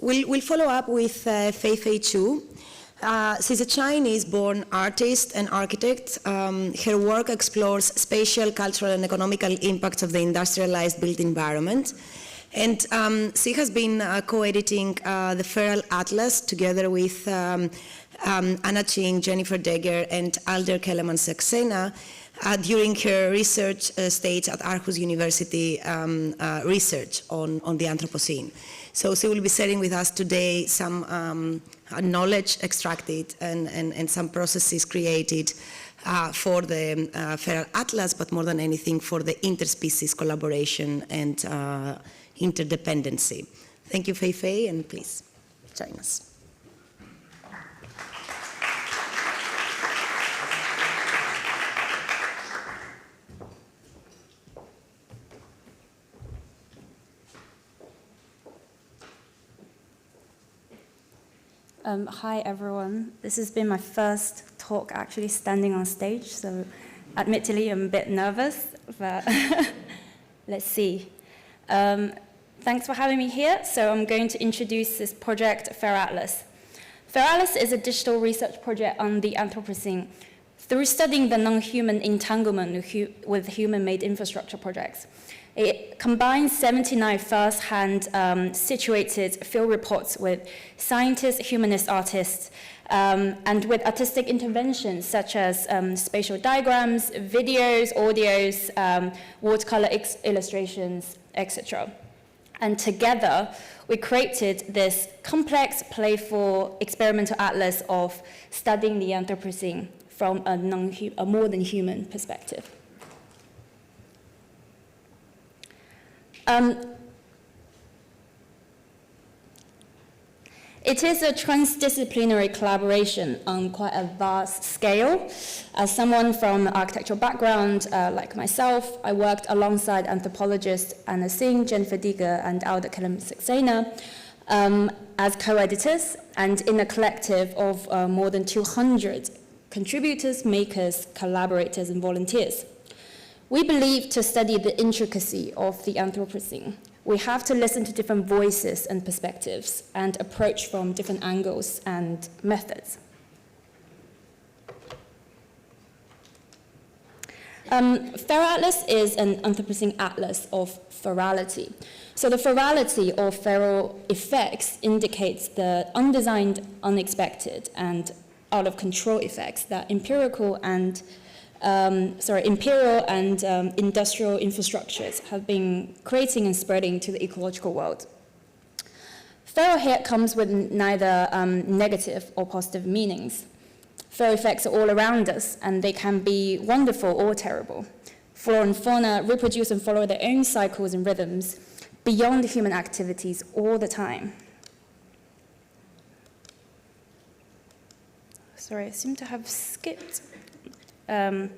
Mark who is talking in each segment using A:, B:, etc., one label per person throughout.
A: we'll follow up with Feifei Zhou. She's a Chinese-born artist and architect. Her work explores spatial, cultural, and economical impacts of the industrialized built environment. And she has been co-editing the Feral Atlas together with Anna Ching, Jennifer Degger, and Alder Kellerman-Saxena during her research stage at Aarhus University research on the Anthropocene. So she will be sharing with us today some knowledge extracted and some processes created for the Feral Atlas, but more than anything for the interspecies collaboration and interdependency. Thank you, Feifei, and please join us.
B: Hi everyone, this has been my first talk actually standing on stage, so admittedly I'm a bit nervous, but let's see. Thanks for having me here. So I'm going to introduce this project, Feratlas. Feratlas is a digital research project on the Anthropocene through studying the non-human entanglement with human-made infrastructure projects. It combines 79 first-hand situated field reports with scientists, humanist artists, and with artistic interventions such as spatial diagrams, videos, audios, watercolor illustrations, etc. And together, we created this complex, playful, experimental atlas of studying the Anthropocene from a more than human perspective. It is a transdisciplinary collaboration on quite a vast scale. As someone from an architectural background, like myself, I worked alongside anthropologists Anna Singh, Jennifer Degger, and Alder Kellerman-Saxena as co-editors, and in a collective of more than 200 contributors, makers, collaborators, and volunteers. We believe to study the intricacy of the Anthropocene, we have to listen to different voices and perspectives and approach from different angles and methods. Feratlas is an Anthropocene atlas of ferality. So the ferality or feral effects indicates the undesigned, unexpected, and out of control effects that imperial and industrial infrastructures have been creating and spreading to the ecological world. Feral here comes with neither negative or positive meanings. Feral effects are all around us, and they can be wonderful or terrible. Flora and fauna reproduce and follow their own cycles and rhythms beyond human activities all the time. Sorry, I seem to have skipped. An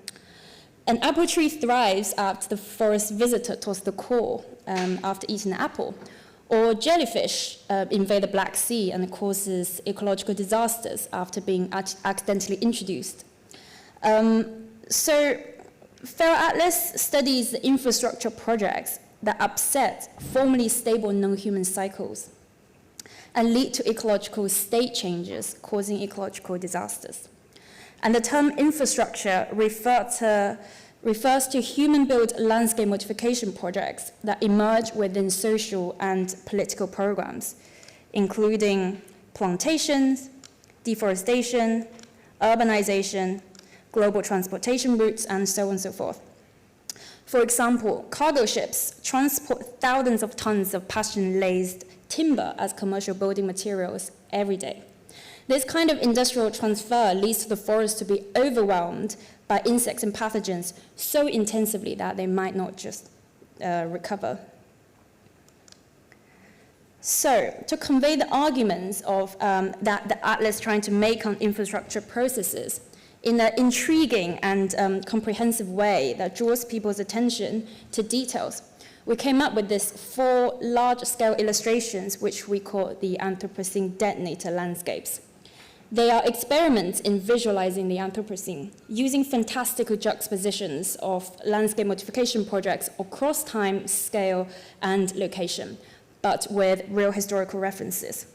B: apple tree thrives after the forest visitor tosses the core after eating an apple. Or jellyfish invade the Black Sea and causes ecological disasters after being accidentally introduced. So Feral Atlas studies the infrastructure projects that upset formerly stable non-human cycles and lead to ecological state changes, causing ecological disasters. And the term infrastructure refers to human-built landscape modification projects that emerge within social and political programs, including plantations, deforestation, urbanization, global transportation routes, and so on and so forth. For example, cargo ships transport thousands of tons of pasture-laced timber as commercial building materials every day. This kind of industrial transfer leads to the forest to be overwhelmed by insects and pathogens so intensively that they might not just recover. So, to convey the arguments of that the Atlas trying to make on infrastructure processes in an intriguing and comprehensive way that draws people's attention to details, we came up with these 4 large-scale illustrations, which we call the Anthropocene detonator landscapes. They are experiments in visualizing the Anthropocene, using fantastical juxtapositions of landscape modification projects across time, scale, and location, but with real historical references.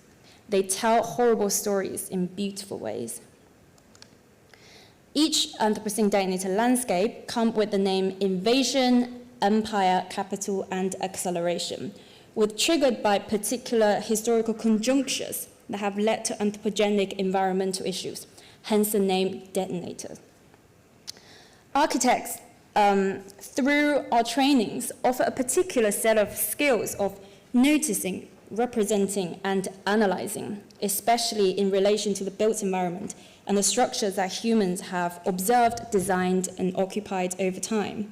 B: They tell horrible stories in beautiful ways. Each Anthropocene detonator landscape comes with the name invasion, empire, capital, and acceleration, triggered by particular historical conjunctures that have led to anthropogenic environmental issues, hence the name detonator. Architects, through our trainings, offer a particular set of skills of noticing, representing, and analyzing, especially in relation to the built environment and the structures that humans have observed, designed, and occupied over time.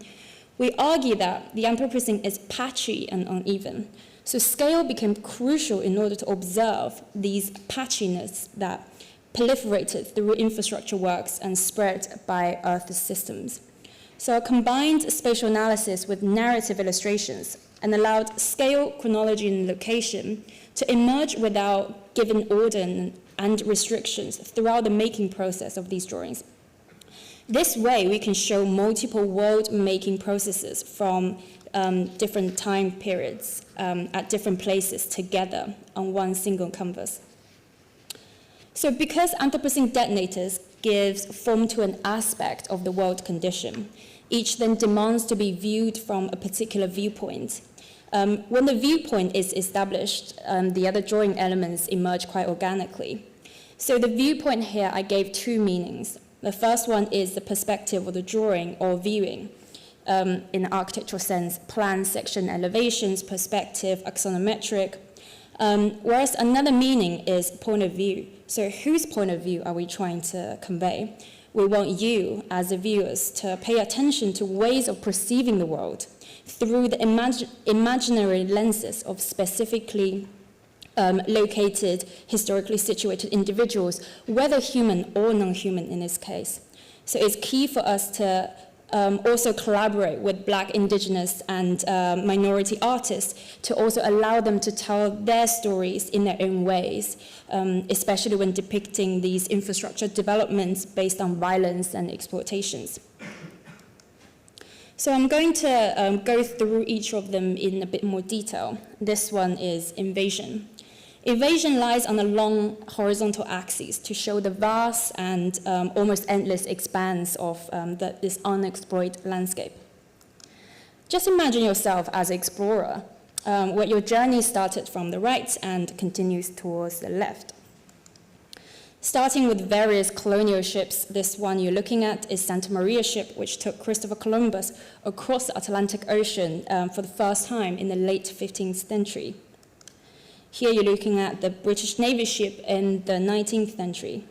B: We argue that the Anthropocene is patchy and uneven, so scale became crucial in order to observe these patchiness that proliferated through infrastructure works and spread by Earth's systems. So a combined spatial analysis with narrative illustrations and allowed scale, chronology, and location to emerge without given order and restrictions throughout the making process of these drawings. This way, we can show multiple world-making processes from different time periods at different places together on one single canvas. So because Anthropocene detonators gives form to an aspect of the world condition, each then demands to be viewed from a particular viewpoint. When the viewpoint is established, the other drawing elements emerge quite organically. So the viewpoint here, I gave two meanings. The first one is the perspective of the drawing or viewing. In the architectural sense, plan, section, elevations, perspective, axonometric. Whereas another meaning is point of view. So whose point of view are we trying to convey? We want you, as the viewers, to pay attention to ways of perceiving the world through the imaginary lenses of specifically located, historically situated individuals, whether human or non-human in this case. So it's key for us to also collaborate with Black, Indigenous, and minority artists to also allow them to tell their stories in their own ways, especially when depicting these infrastructure developments based on violence and exploitations. So I'm going to go through each of them in a bit more detail. This one is invasion. Invasion lies on a long horizontal axis to show the vast and almost endless expanse of this unexplored landscape. Just imagine yourself as an explorer, where your journey started from the right and continues towards the left. Starting with various colonial ships, this one you're looking at is Santa Maria ship, which took Christopher Columbus across the Atlantic Ocean for the first time in the late 15th century. Here you're looking at the British Navy ship in the 19th century.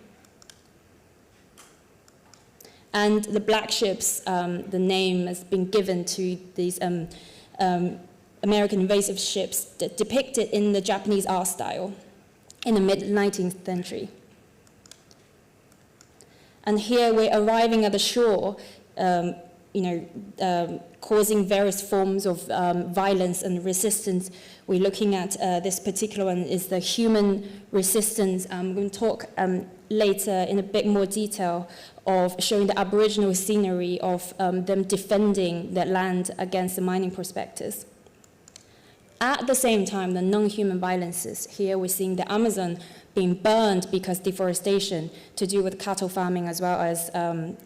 B: And the black ships, the name has been given to these American invasive ships depicted in the Japanese art style in the mid-19th century. And here we're arriving at the shore, causing various forms of violence and resistance. We're looking at this particular one is the human resistance. I'm going to talk later in a bit more detail of showing the Aboriginal scenery of them defending their land against the mining prospectors. At the same time, the non-human violences, here we're seeing the Amazon being burned because deforestation to do with cattle farming as well as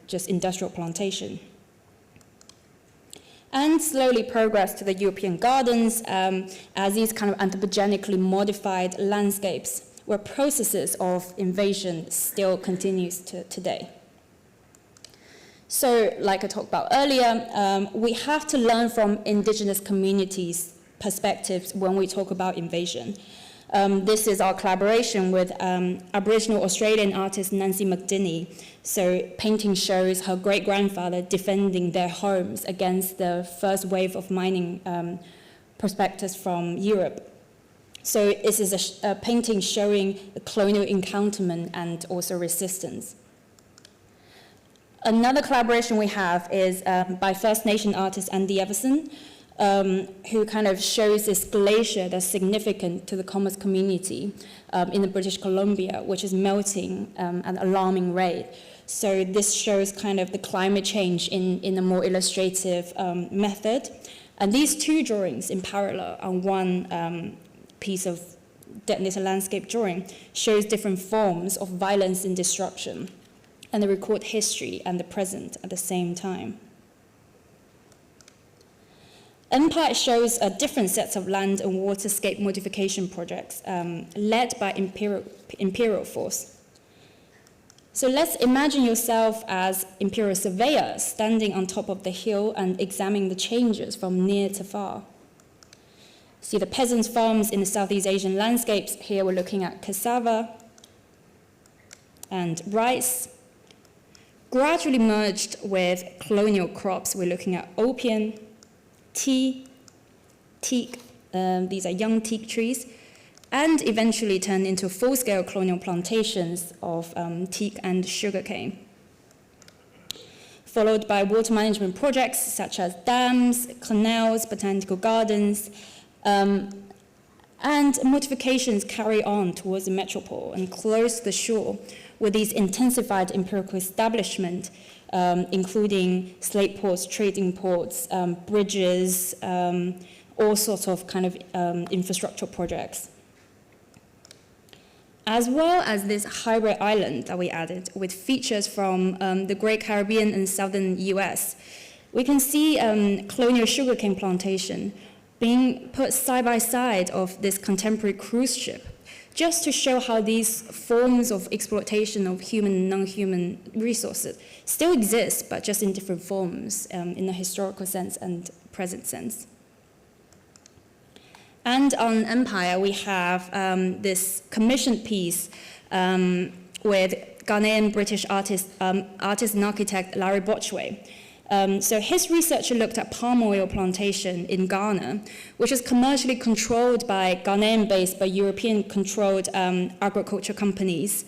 B: just industrial plantation. And slowly progress to the European gardens as these kind of anthropogenically modified landscapes where processes of invasion still continues to today. So, like I talked about earlier, we have to learn from indigenous communities' perspectives when we talk about invasion. This is our collaboration with Aboriginal Australian artist Nancy McDinney. So painting shows her great-grandfather defending their homes against the first wave of mining prospectors from Europe. So this is a painting showing the colonial encounterment and also resistance. Another collaboration we have is by First Nation artist Andy Everson, who kind of shows this glacier that's significant to the commerce community in the British Columbia, which is melting at an alarming rate. So this shows kind of the climate change in a more illustrative method. And these two drawings in parallel on one piece of detonator landscape drawing shows different forms of violence and destruction, and they record history and the present at the same time. Empire shows different sets of land and waterscape modification projects led by imperial force. So let's imagine yourself as imperial surveyor standing on top of the hill and examining the changes from near to far. See the peasants' farms in the Southeast Asian landscapes. Here we're looking at cassava and rice. Gradually merged with colonial crops, we're looking at opium, tea, teak, these are young teak trees, and eventually turned into full-scale colonial plantations of teak and sugarcane. Followed by water management projects such as dams, canals, botanical gardens, and modifications carry on towards the metropole and close to the shore with these intensified empirical establishment, including slate ports, trading ports, bridges, all sorts of kind of infrastructure projects. As well as this hybrid island that we added with features from the Great Caribbean and Southern US, we can see colonial sugarcane plantation being put side by side of this contemporary cruise ship, just to show how these forms of exploitation of human and non-human resources still exist, but just in different forms in a historical sense and present sense. And on Empire, we have this commissioned piece with Ghanaian British artist and architect Larry Botchway. So his research looked at palm oil plantation in Ghana, which is commercially controlled by Ghanaian-based but European-controlled agriculture companies.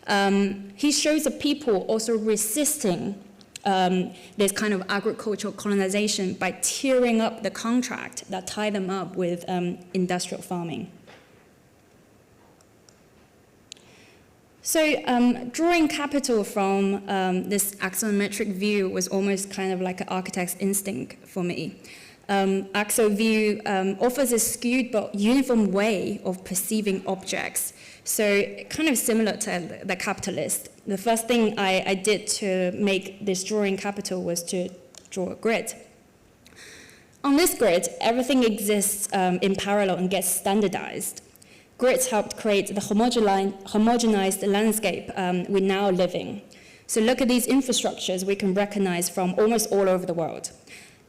B: He shows the people also resisting this kind of agricultural colonization by tearing up the contract that tied them up with industrial farming. So drawing capital from this axonometric view was almost kind of like an architect's instinct for me. Axo view offers a skewed but uniform way of perceiving objects. So kind of similar to the capitalist. The first thing I did to make this drawing capital was to draw a grid. On this grid, everything exists in parallel and gets standardized. Grids helped create the homogenized landscape we now live in. So look at these infrastructures we can recognize from almost all over the world.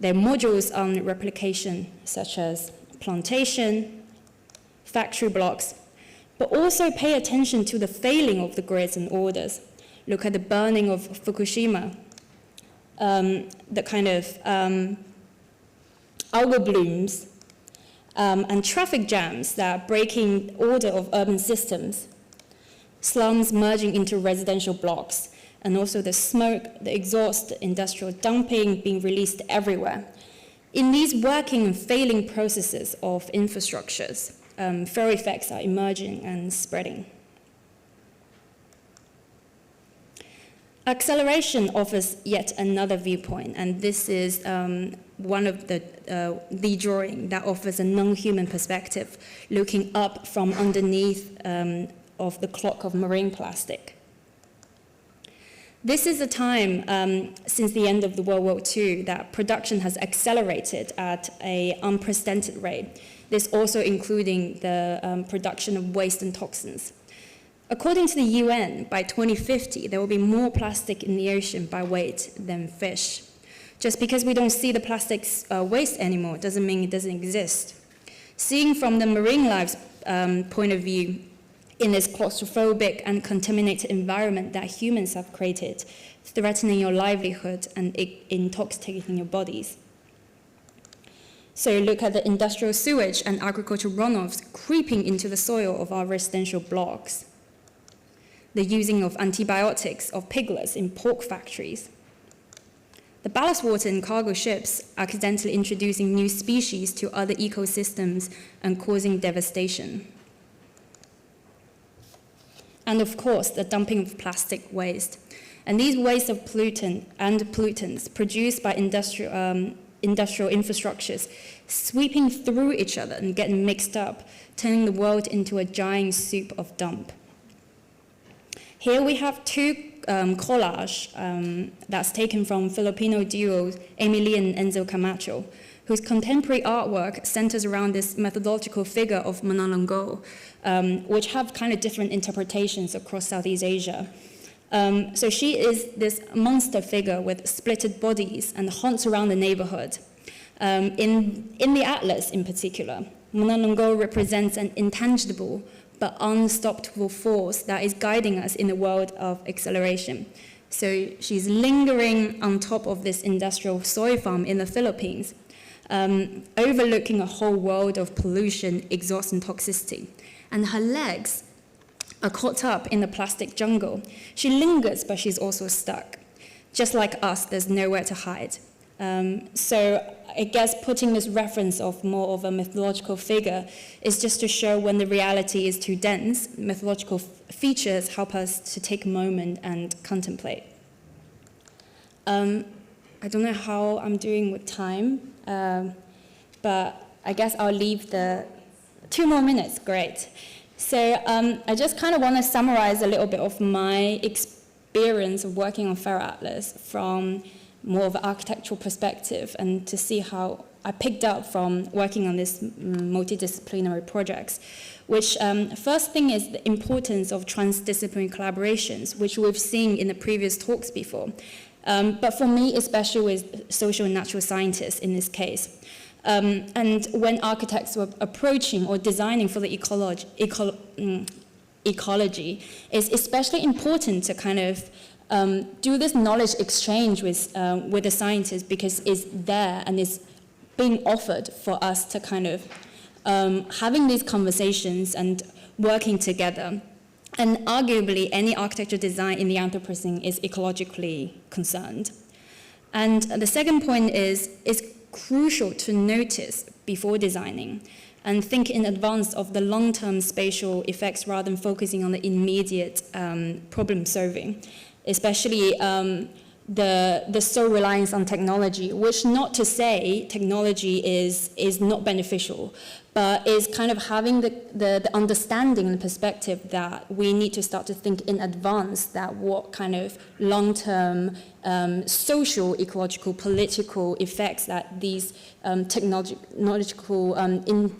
B: They're modules on replication, such as plantation, factory blocks, but also pay attention to the failing of the grids and orders. Look at the burning of Fukushima, the kind of algal blooms, and traffic jams that are breaking order of urban systems, slums merging into residential blocks, and also the smoke, the exhaust, the industrial dumping being released everywhere. In these working and failing processes of infrastructures, feral effects are emerging and spreading. Acceleration offers yet another viewpoint, and this is one of the drawing that offers a non-human perspective, looking up from underneath of the clock of marine plastic. This is a time since the end of the World War II that production has accelerated at an unprecedented rate. This also including the production of waste and toxins. According to the UN, by 2050, there will be more plastic in the ocean by weight than fish. Just because we don't see the plastic's waste anymore doesn't mean it doesn't exist. Seeing from the marine life's point of view, in this claustrophobic and contaminated environment that humans have created, threatening your livelihood and intoxicating your bodies. So look at the industrial sewage and agricultural runoffs creeping into the soil of our residential blocks. The using of antibiotics of piglets in pork factories. The ballast water in cargo ships accidentally introducing new species to other ecosystems and causing devastation. And of course, the dumping of plastic waste. And these wastes of pollutants produced by industrial infrastructures sweeping through each other and getting mixed up, turning the world into a giant soup of dump. Here we have two collage that's taken from Filipino duos Emily and Enzo Camacho, whose contemporary artwork centers around this methodological figure of Manananggal, which have kind of different interpretations across Southeast Asia. So she is this monster figure with splitted bodies and haunts around the neighborhood. In the atlas in particular, Manananggal represents an intangible but unstoppable force that is guiding us in a world of acceleration. So she's lingering on top of this industrial soy farm in the Philippines, overlooking a whole world of pollution, exhaust, and toxicity. And her legs are caught up in the plastic jungle. She lingers, but she's also stuck. Just like us, there's nowhere to hide. So I guess putting this reference of more of a mythological figure is just to show when the reality is too dense, mythological features help us to take a moment and contemplate. I don't know how I'm doing with time, but I guess I'll leave the 2 more minutes, great. So I just kind of want to summarize a little bit of my experience of working on Feratlas from more of an architectural perspective, and to see how I picked up from working on these multidisciplinary projects, which first thing is the importance of transdisciplinary collaborations, which we've seen in the previous talks before. But for me, especially with social and natural scientists in this case. And when architects were approaching or designing for the ecology, it's especially important to kind of do this knowledge exchange with the scientists, because it's there and it's being offered for us to kind of having these conversations and working together. And arguably, any architecture design in the Anthropocene is ecologically concerned. And the second point is, it's crucial to notice before designing and think in advance of the long-term spatial effects rather than focusing on the immediate problem solving, especially the sole reliance on technology, which not to say technology is not beneficial, but is kind of having the understanding and perspective that we need to start to think in advance that what kind of long-term social, ecological, political effects that these technological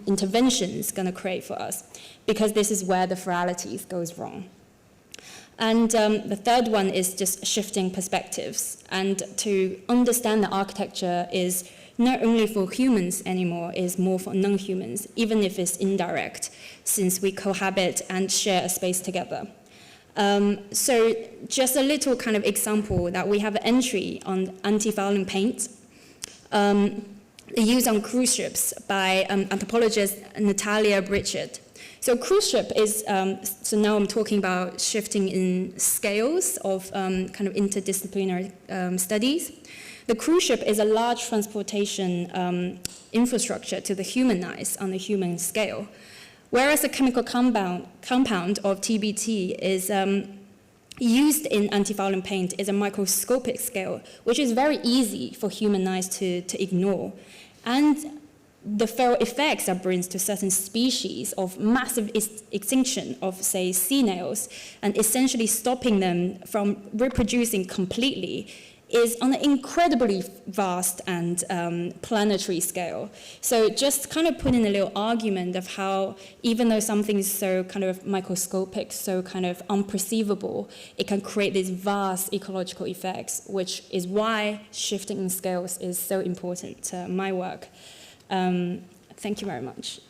B: interventions going to create for us, because this is where the Ferality goes wrong. And the third one is just shifting perspectives, and to understand that architecture is not only for humans anymore, is more for non-humans, even if it's indirect, since we cohabit and share a space together. So just a little kind of example that we have an entry on anti-fouling paint, used on cruise ships by anthropologist Natalia Bridget. So cruise ship is, so now I'm talking about shifting in scales of kind of interdisciplinary studies. The cruise ship is a large transportation infrastructure to the human eyes on the human scale, whereas the chemical compound of TBT is used in anti-fouling paint is a microscopic scale, which is very easy for human eyes to ignore. And the feral effects that brings to certain species of massive extinction of, say, sea snails, and essentially stopping them from reproducing completely, is on an incredibly vast and planetary scale. So just kind of put in a little argument of how, even though something is so kind of microscopic, so kind of unperceivable, it can create these vast ecological effects, which is why shifting in scales is so important to my work. Thank you very much.